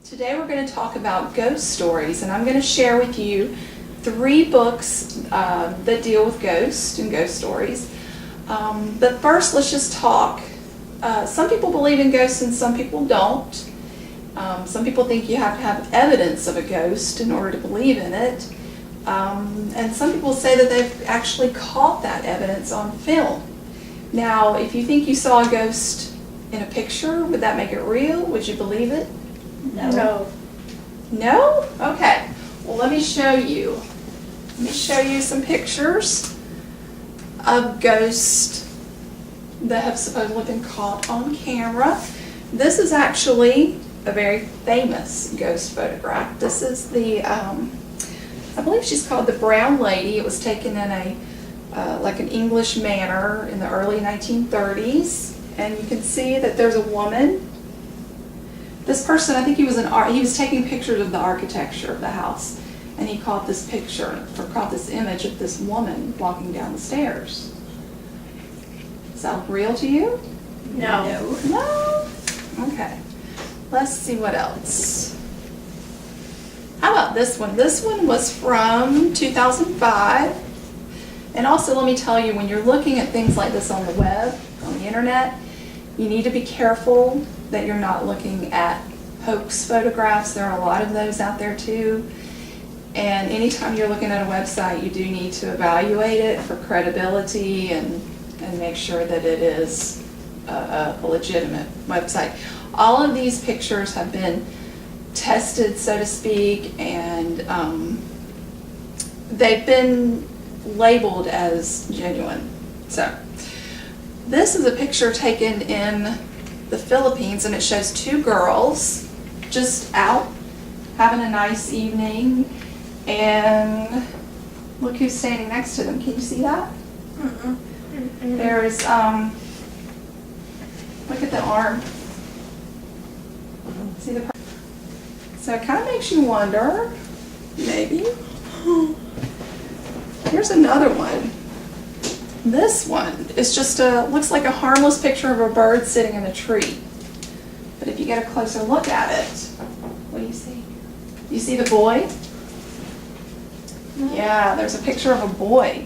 Today we're going to talk about ghost stories, and I'm going to share with you 3 books that deal with ghosts and ghost stories. But first, let's just talk. Some people believe in ghosts and some people don't. Some people think you have to have evidence of a ghost in order to believe in it. And some people say that they've actually caught that evidence on film. Now, if you think you saw a ghost in a picture, would that make it real? Would you believe it? No. No? Okay. Well, let me show you. Let me show you some pictures of ghosts that have supposedly been caught on camera. This is actually a very famous ghost photograph. This is the, I believe she's called the Brown Lady. It was taken in a, like an English manor in the early 1930s. And you can see that there's a woman. This person, I think he was taking pictures of the architecture of the house, and he caught this picture, or caught this image of this woman walking down the stairs. Does that look real to you? No. No? Okay. Let's see what else. How about this one? This one was from 2005. And also, let me tell you, when you're looking at things like this on the web, on the internet, you need to be careful that you're not looking at hoax photographs. There are a lot of those out there too. And anytime you're looking at a website, you do need to evaluate it for credibility and make sure that it is a legitimate website. All of these pictures have been tested, so to speak, and they've been labeled as genuine. So this is a picture taken in the Philippines, and it shows 2 girls just out having a nice evening, and look who's standing next to them. Can you see that? There's look at the arm. See the? So it kind of makes you wonder, maybe. Here's another one. This one is just looks like a harmless picture of a bird sitting in a tree. But if you get a closer look at it, what do you see? You see the boy? Yeah, there's a picture of a boy.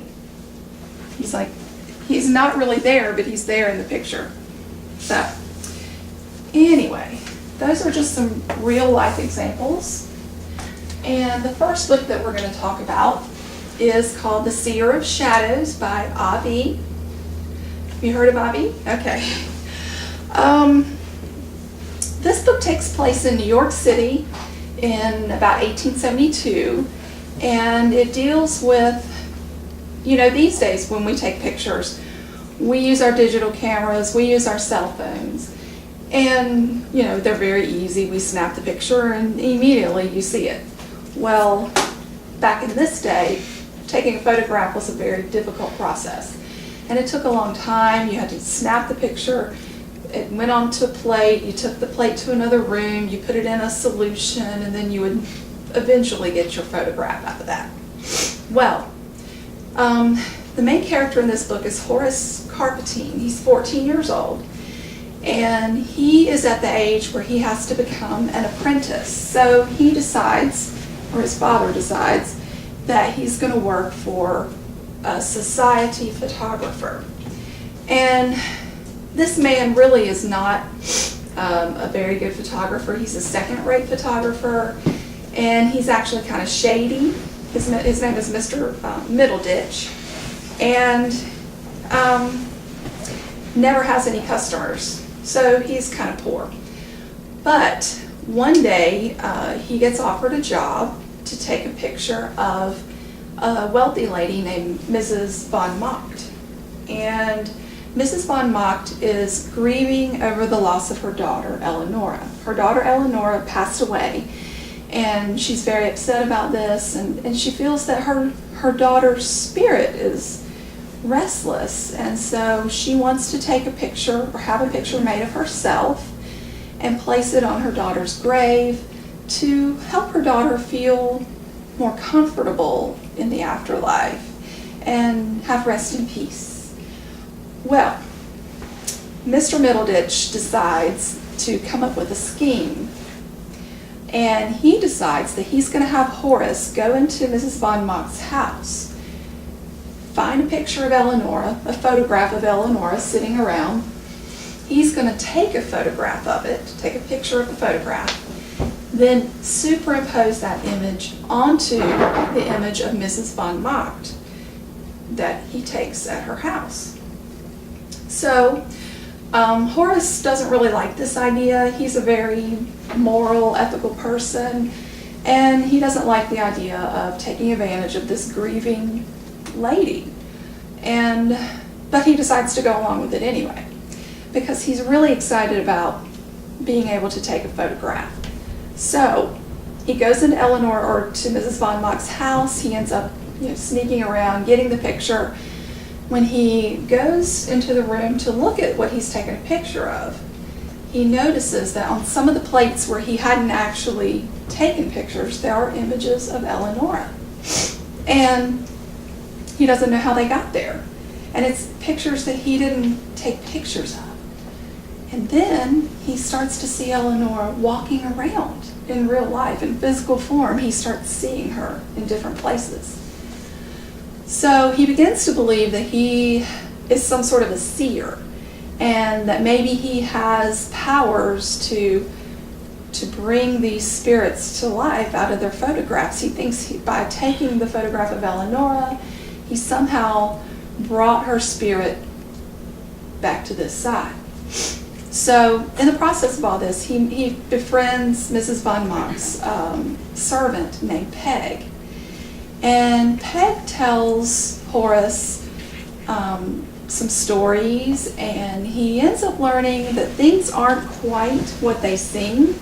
He's not really there, but he's there in the picture. So, anyway, those are just some real life examples. And the first book that we're going to talk about is called The Seer of Shadows by Alvin. Have you heard of Alvin? Okay. This book takes place in New York City in about 1872, and it deals with, you know, these days when we take pictures, we use our digital cameras, we use our cell phones, and, you know, they're very easy. We snap the picture and immediately you see it. Well, back in this day, taking a photograph was a very difficult process, and it took a long time. You had to snap the picture, it went onto a plate, you took the plate to another room, you put it in a solution, and then you would eventually get your photograph out of that. Well, the main character in this book is Horace Carpentine. He's 14 years old, and he is at the age where he has to become an apprentice. So he decides, or his father decides, that he's going to work for a society photographer. And this man really is not a very good photographer. He's a second-rate photographer, and he's actually kind of shady. His name is Mr. Middleditch, and never has any customers, so he's kind of poor. But one day he gets offered a job to take a picture of a wealthy lady named Mrs. von Macht. And Mrs. von Macht is grieving over the loss of her daughter, Eleonora. Her daughter, Eleonora, passed away, and she's very upset about this, and she feels that her daughter's spirit is restless, and so she wants to take a picture, or have a picture made of herself, and place it on her daughter's grave to help her daughter feel more comfortable in the afterlife and have rest in peace. Well, Mr. Middleditch decides to come up with a scheme And he decides that he's going to have Horace go into Mrs. von Mock's house, find a picture of Eleonora, a photograph of Eleonora sitting around. He's going to take a photograph of it, take a picture of the photograph, then superimpose that image onto the image of Mrs. von Mock that he takes at her house. So Horace doesn't really like this idea. He's a very moral, ethical person, and he doesn't like the idea of taking advantage of this grieving lady. But he decides to go along with it anyway, because he's really excited about being able to take a photograph. So he goes into Eleanor or to Mrs. von Mock's house. He ends up sneaking around, getting the picture. When he goes into the room to look at what he's taken a picture of, he notices that on some of the plates where he hadn't actually taken pictures, there are images of Eleonora. And he doesn't know how they got there. And it's pictures that he didn't take pictures of. And then he starts to see Eleonora walking around in real life, in physical form. He starts seeing her in different places. So he begins to believe that he is some sort of a seer, and that maybe he has powers to bring these spirits to life out of their photographs. He thinks by taking the photograph of Eleonora, he somehow brought her spirit back to this side. So in the process of all this, he befriends Mrs. von Mock's servant named Peg. And Peg tells Horace some stories, and he ends up learning that things aren't quite what they seem.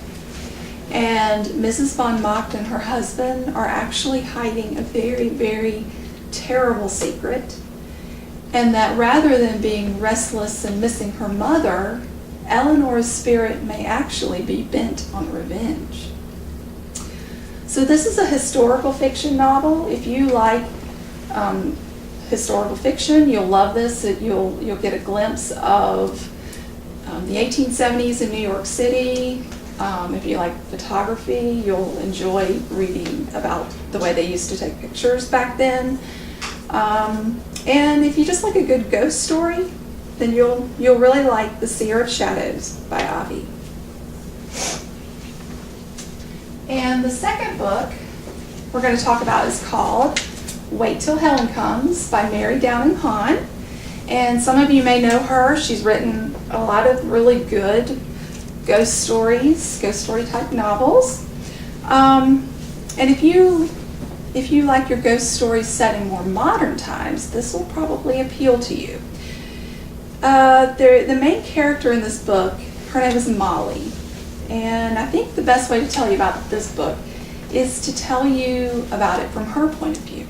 And Mrs. von Mock and her husband are actually hiding a very, very terrible secret. And that rather than being restless and missing her mother, Eleanor's spirit may actually be bent on revenge. So this is a historical fiction novel. If you like historical fiction, you'll love this. You'll get a glimpse of the 1870s in New York City. If you like photography, you'll enjoy reading about the way they used to take pictures back then. And if you just like a good ghost story, then you'll really like The Seer of Shadows by Alvin. And the second book we're going to talk about is called Wait Till Helen Comes by Mary Downing Hahn. And some of you may know her. She's written a lot of really good ghost story type novels. And if you like your ghost stories set in more modern times, this will probably appeal to you. The main character in this book, her name is Molly. And I think the best way to tell you about this book is to tell you about it from her point of view.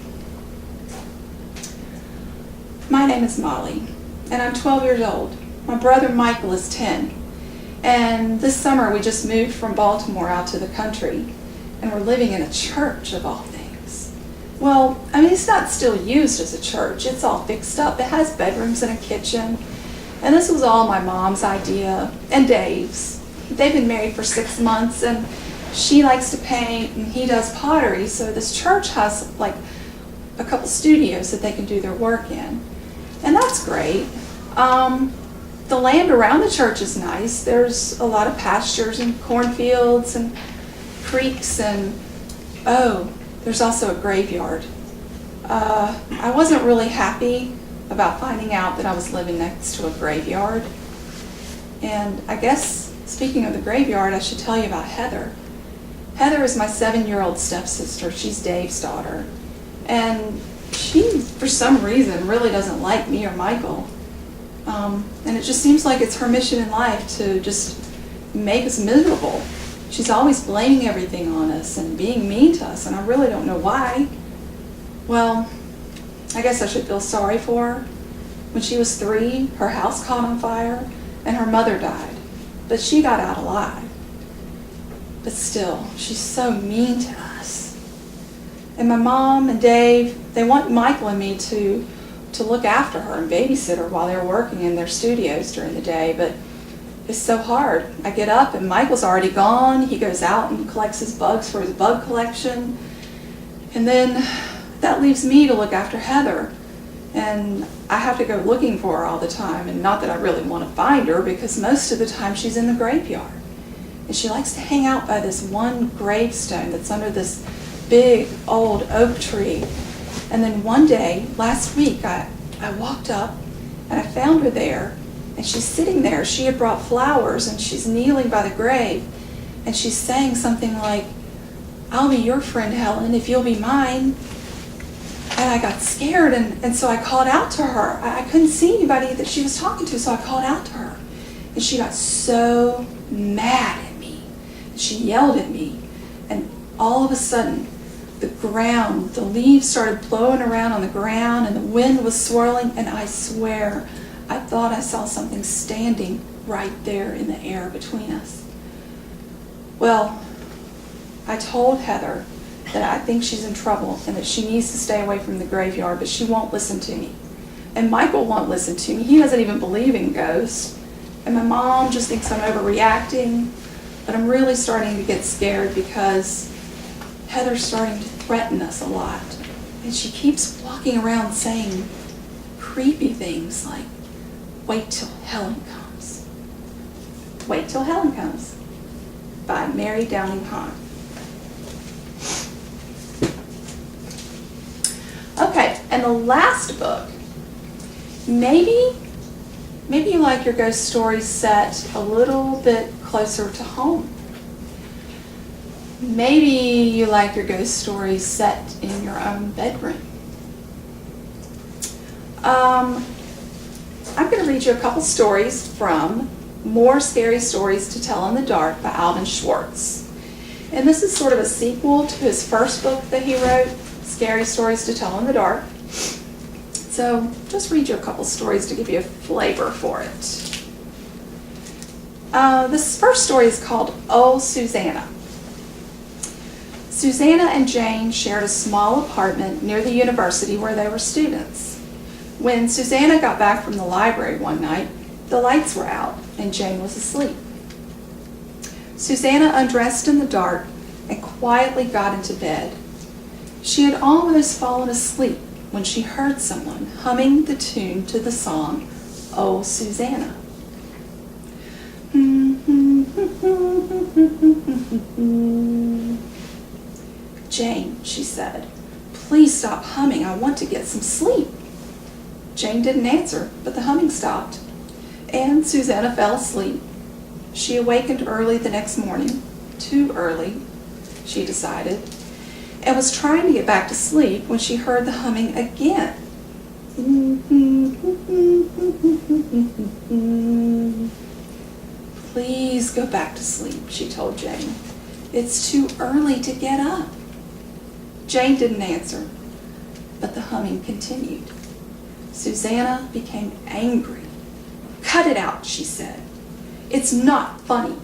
My name is Molly, and I'm 12 years old. My brother Michael is 10. And this summer we just moved from Baltimore out to the country, and we're living in a church of all things. Well, I mean, it's not still used as a church. It's all fixed up. It has bedrooms and a kitchen. And this was all my mom's idea, and Dave's. They've been married for 6 months, and she likes to paint, and he does pottery. So this church has like a couple studios that they can do their work in. And that's great. The land around the church is nice. There's a lot of pastures and cornfields and creeks, and there's also a graveyard. I wasn't really happy about finding out that I was living next to a graveyard. And I guess, speaking of the graveyard, I should tell you about Heather. Heather is my 7-year-old stepsister. She's Dave's daughter. And she, for some reason, really doesn't like me or Michael. And it just seems like it's her mission in life to just make us miserable. She's always blaming everything on us and being mean to us, and I really don't know why. Well, I guess I should feel sorry for her. When she was 3, her house caught on fire, and her mother died. But she got out alive. But still, she's so mean to us. And my mom and Dave, they want Michael and me to look after her and babysit her while they're working in their studios during the day, but it's so hard. I get up and Michael's already gone. He goes out and collects his bugs for his bug collection. And then that leaves me to look after Heather. And I have to go looking for her all the time. And not that I really want to find her, because most of the time she's in the graveyard. And she likes to hang out by this one gravestone that's under this big old oak tree. And then one day, last week, I walked up and I found her there. And she's sitting there. She had brought flowers and she's kneeling by the grave. And she's saying something like, "I'll be your friend, Helen, if you'll be mine." And I got scared, and so I called out to her. I couldn't see anybody that she was talking to, so I called out to her. And she got so mad at me. She yelled at me. And all of a sudden, the ground, the leaves started blowing around on the ground, and the wind was swirling, and I swear, I thought I saw something standing right there in the air between us. Well, I told Heather that I think she's in trouble and that she needs to stay away from the graveyard, but she won't listen to me. And Michael won't listen to me. He doesn't even believe in ghosts. And my mom just thinks I'm overreacting. But I'm really starting to get scared because Heather's starting to threaten us a lot. And she keeps walking around saying creepy things like, "Wait till Helen comes." Wait Till Helen Comes by Mary Downing Hahn. Okay, and the last book, maybe you like your ghost stories set a little bit closer to home. Maybe you like your ghost stories set in your own bedroom. I'm going to read you a couple stories from More Scary Stories to Tell in the Dark by Alvin Schwartz. And this is sort of a sequel to his first book that he wrote, Scary Stories to Tell in the Dark. So just read you a couple stories to give you a flavor for it. This first story is called Oh, Susanna. Susanna and Jane shared a small apartment near the university where they were students. When Susanna got back from the library one night, the lights were out and Jane was asleep. Susanna undressed in the dark and quietly got into bed. She had almost fallen asleep when she heard someone humming the tune to the song, Oh, Susanna. Jane, she said, please stop humming. I want to get some sleep. Jane didn't answer, but the humming stopped, and Susanna fell asleep. She awakened early the next morning, too early, she decided, and was trying to get back to sleep when she heard the humming again. Please go back to sleep, she told Jane. It's too early to get up. Jane didn't answer, but the humming continued. Susanna became angry. Cut it out, she said. It's not funny.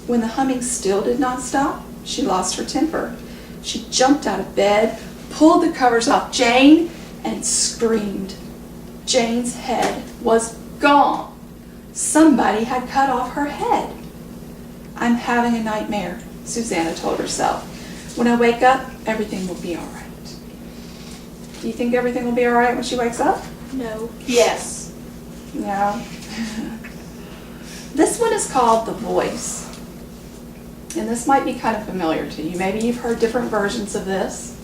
When the humming still did not stop, she lost her temper. She jumped out of bed, pulled the covers off Jane, and screamed. Jane's head was gone. Somebody had cut off her head. I'm having a nightmare, Susanna told herself. When I wake up, everything will be all right. Do you think everything will be all right when she wakes up? No. Yes. No. This one is called The Voice. And this might be kind of familiar to you. Maybe you've heard different versions of this.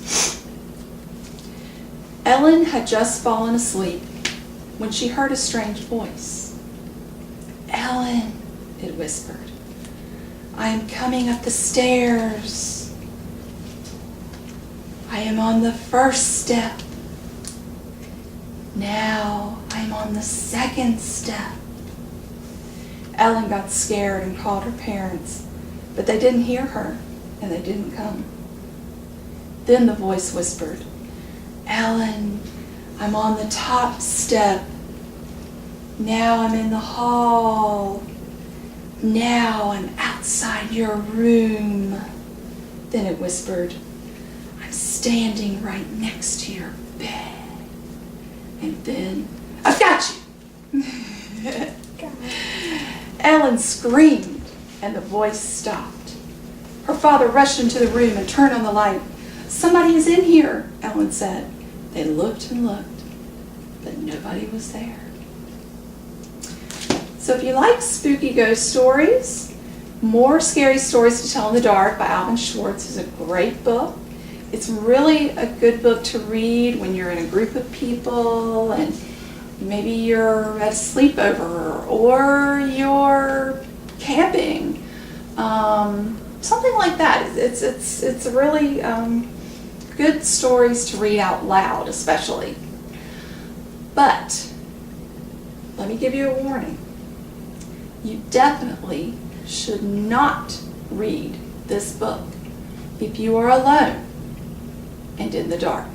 Ellen had just fallen asleep when she heard a strange voice. Ellen, it whispered, I am coming up the stairs. I am on the first step. Now I'm on the second step. Ellen got scared and called her parents, but they didn't hear her and they didn't come. Then the voice whispered, Ellen, I'm on the top step. Now I'm in the hall. Now I'm outside your room. Then it whispered, I'm standing right next to your bed. And then, I've got you. Ellen screamed, and the voice stopped. Her father rushed into the room and turned on the light. "Somebody is in here," Ellen said. They looked and looked, but nobody was there. So if you like spooky ghost stories, More Scary Stories to Tell in the Dark by Alvin Schwartz is a great book. It's really a good book to read when you're in a group of people and maybe you're at a sleepover or you're camping, something like that. It's really good stories to read out loud, especially. But let me give you a warning. You definitely should not read this book if you are alone and in the dark.